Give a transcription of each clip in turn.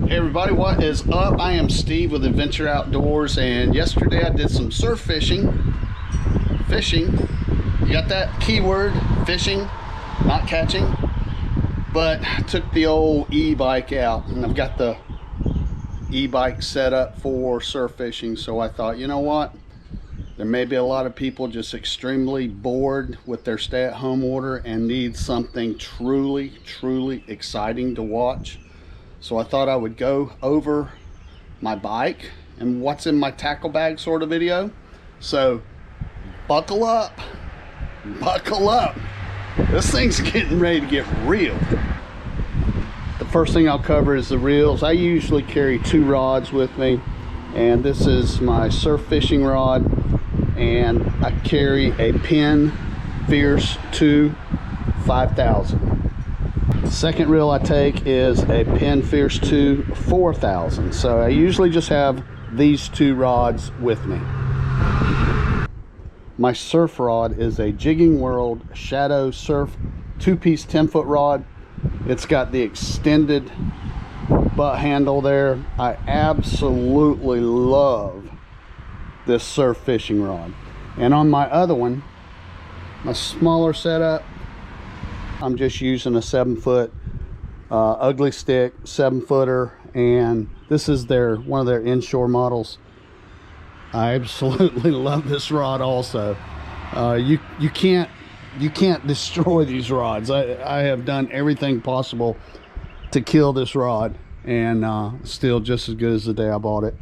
Hey everybody, what is up? I am Steve with Adventure Outdoors, and yesterday I did some surf fishing. You got that keyword, fishing, not catching. But I took the old e-bike out, and I've got the e-bike set up for surf fishing. So I thought, you know what? There may be a lot of people just extremely bored with their stay-at-home order and need something truly exciting to watch. So I thought I would go over my bike and what's in my tackle bag sort of video. So buckle up. This thing's getting ready to get real. The first thing I'll cover is the reels. I usually carry 2 rods with me, and this is my surf fishing rod, and I carry a Penn Fierce 2 5000. The second reel I take is a Penn Fierce 2 4000. So I usually just have these 2 rods with me. My surf rod is a Jigging World Shadow Surf 2-piece 10-foot rod. It's got the extended butt handle there. I absolutely love this surf fishing rod. And on my other one, my smaller setup, I'm just using a 7-foot ugly stick 7-footer, and this is one of their inshore models. I absolutely love this rod also. You can't destroy these rods. I have done everything possible to kill this rod, and still just as good as the day I bought it.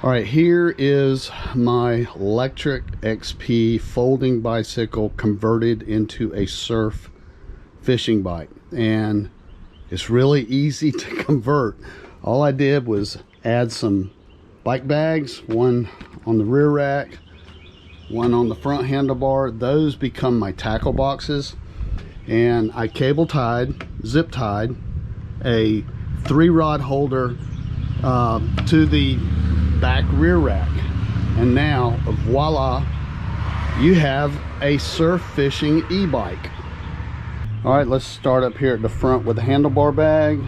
All right, here is my Lectric XP folding bicycle converted into a surf fishing bike, and it's really easy to convert. All I did was add some bike bags, one on the rear rack, one on the front handlebar. Those become my tackle boxes, and I cable tied, zip tied a 3-rod holder to the back rear rack, and now voila, you have a surf fishing e-bike. All right, let's start up here at the front with the handlebar bag.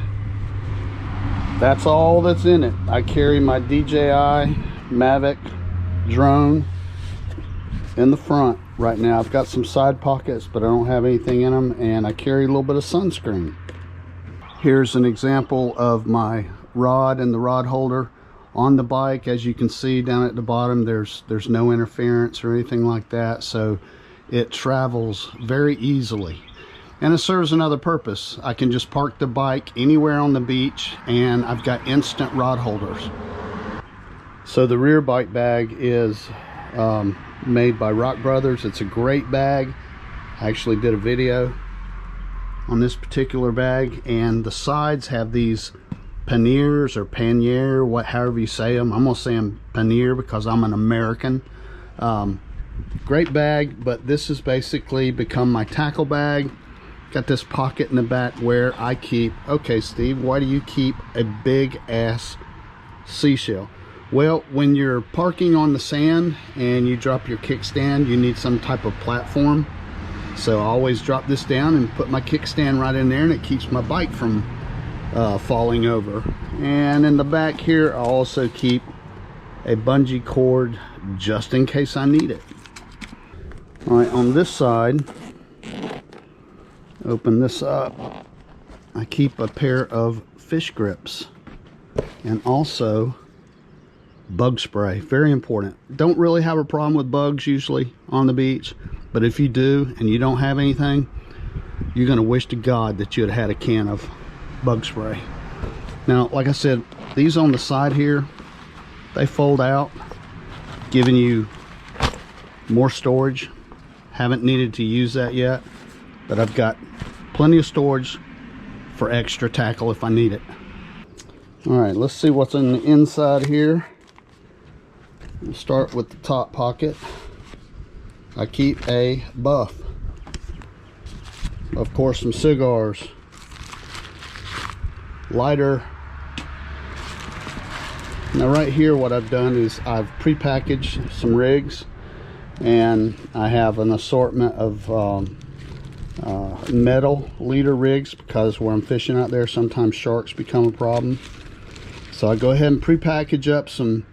That's all that's in it. I carry my DJI Mavic drone in the front right now. I've got some side pockets, but I don't have anything in them, and I carry a little bit of sunscreen. Here's an example of my rod and the rod holder on the bike. As you can see down at the bottom, there's no interference or anything like that, so it travels very easily, and it serves another purpose. I can just park the bike anywhere on the beach, and I've got instant rod holders. So the rear bike bag is made by Rock Brothers. It's a great bag. I actually did a video on this particular bag, and the sides have these panniers or pannier, however you say them. I'm gonna say them pannier because I'm an American. Great bag, but this has basically become my tackle bag. Got this pocket in the back where I keep, okay Steve, why do you keep a big ass seashell? Well, when you're parking on the sand and you drop your kickstand, you need some type of platform. So I always drop this down and put my kickstand right in there, and it keeps my bike from falling over. And in the back here, I also keep a bungee cord just in case I need it. All right, on this side, open this up, I keep a pair of fish grips and also bug spray. Very important. Don't really have a problem with bugs usually on the beach, but if you do and you don't have anything, you're gonna wish to God that you had had a can of bug spray. Now, like I said, these on the side here, they fold out, giving you more storage. Haven't needed to use that yet, but I've got plenty of storage for extra tackle if I need it. All right, let's see what's in the inside here. We'll start with the top pocket. I keep a buff, of course, some cigars, lighter. Now right here, what I've done is I've pre-packaged some rigs, and I have an assortment of metal leader rigs, because where I'm fishing out there sometimes sharks become a problem. So I go ahead and pre-package up some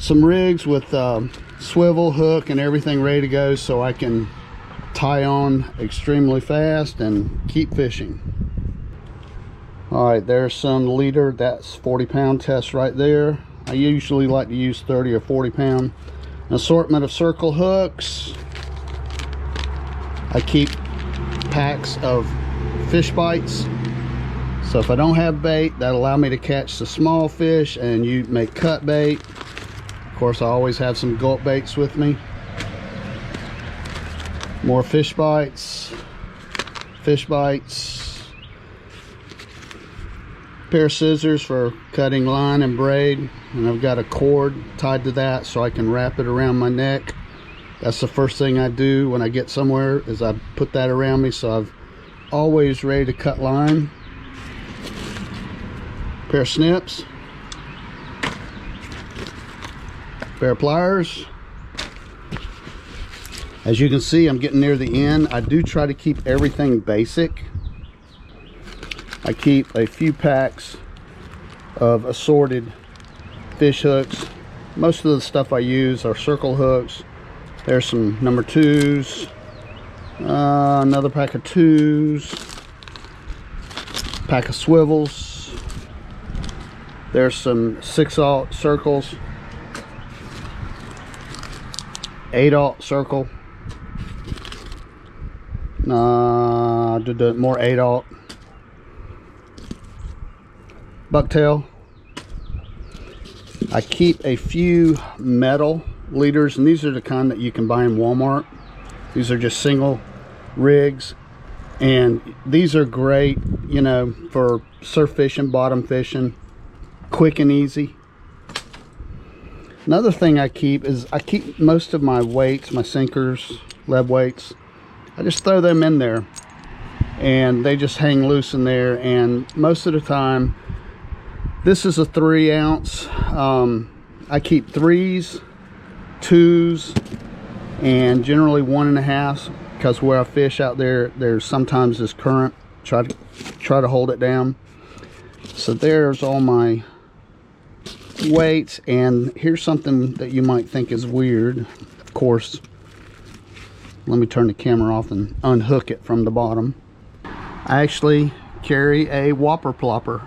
rigs with swivel, hook, and everything ready to go, so I can tie on extremely fast and keep fishing. All right, there's some leader. That's 40-pound test right there. I usually like to use 30 or 40-pound. An assortment of circle hooks. I keep packs of fish bites, so if I don't have bait, that allow me to catch the small fish and you make cut bait. Of course, I always have some gulp baits with me. More fish bites, pair of scissors for cutting line and braid, and I've got a cord tied to that so I can wrap it around my neck. That's the first thing I do when I get somewhere, is I put that around me, so I've always ready to cut line. Pair of snips, pair of pliers. As you can see, I'm getting near the end. I do try to keep everything basic. I keep a few packs of assorted fish hooks. Most of the stuff I use are circle hooks. There's some number 2s, another pack of 2s, pack of swivels. There's some 6/0 circles, 8/0 circle, more 8/0 bucktail. I keep a few metal leaders, and these are the kind that you can buy in Walmart. These are just single rigs, and these are great, you know, for surf fishing, bottom fishing, quick and easy. Another thing I keep is I keep most of my weights, my sinkers, lead weights. I just throw them in there and they just hang loose in there. And most of the time, this is a 3 ounce. I keep 3s, 2s, and generally 1.5, because where I fish out there, there's sometimes this current. Try to hold it down. So there's all my weights. And here's something that you might think is weird. Of course, let me turn the camera off and unhook it from the bottom. I actually carry a whopper plopper.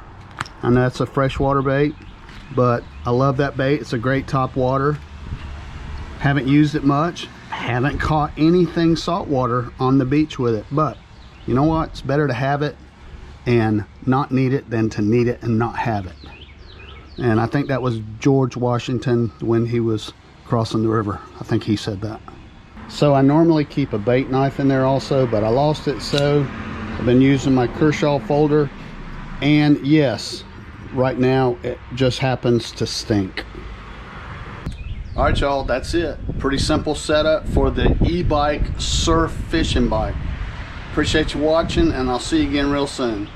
I know it's a freshwater bait, but I love that bait. It's a great top water. Haven't used it much. Haven't caught anything saltwater on the beach with it, but you know what? It's better to have it and not need it than to need it and not have it. And I think that was George Washington when he was crossing the river. I think he said that. So I normally keep a bait knife in there also, but I lost it, so I've been using my Kershaw folder. And yes, right now it just happens to stink. All right, y'all, that's it. Pretty simple setup for the e-bike surf fishing bike. Appreciate you watching, and I'll see you again real soon.